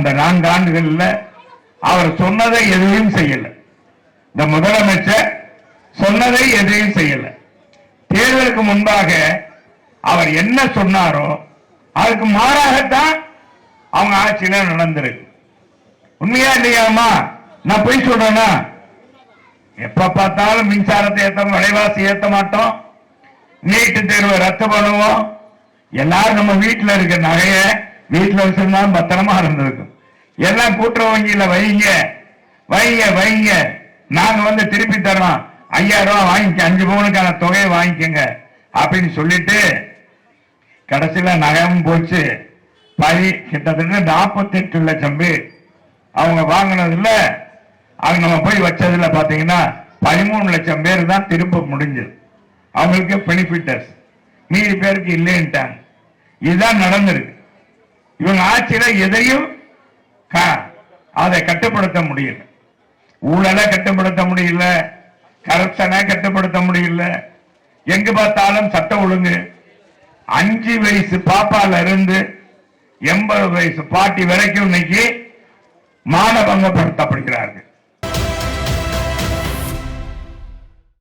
அந்த 4 ஆண்டுகள்ல அவர் சொன்னதை எதையும் செய்யல. இந்த முதலமைச்சர் சொன்னதை எதையும் செய்யல. தேர்தலுக்கு முன்பாக அவர் என்ன சொன்னாரோ அதுக்கு மாறாகத்தான் அவங்க ஆட்சியில நடந்திருக்கு. உண்மையா இல்லையாமா? நான் போய் சொல்றேன்னா, எப்ப பார்த்தாலும் மின்சாரத்தை ஏற்ற விலைவாசி ஏற்ற மாட்டோம், நீட்டு தேர்வை ரத்து பண்ணுவோம், எல்லாரும் நம்ம வீட்டில் இருக்க நகைய வீட்டில் வச்சிருந்தா பத்திரமா இருந்திருக்கும், எல்லாம் கூட்டுறவு வங்கியில வைங்க வைங்க வைங்க, நாங்க திருப்பி தரோம், 5000 ரூபாய் வாங்கிக்க, 5 பவுனுக்கான தொகையை வாங்கிக்கங்க அப்படின்னு சொல்லிட்டு கடைசியில நகையும் போச்சு. கிட்டத்தட்ட 48 லட்சம் பேர் அவங்க வாங்கினதுல, அவங்க நம்ம போய் வச்சதுல பாத்தீங்கன்னா 13 லட்சம் பேர் தான் திருப்ப முடிஞ்சது. அவங்களுக்கு பெனிஃபிட்டர்ஸ், மீதி பேருக்கு இல்லைன்ட்டாங்க. இதுதான் நடந்திருக்கு. இவங்க ஆட்சியில எதையும் அதை கட்டுப்படுத்த முடியல. ஊழலை கட்டுப்படுத்த முடியல, கரப்ஷனை கட்டுப்படுத்த முடியல. எங்க பார்த்தாலும் சட்ட ஒழுங்கு 5 வயசு பாப்பால இருந்து 80 வயசு பாட்டி வரைக்கும் இன்னைக்கு மானபங்கப்படுத்தப்படுகிறார்கள்.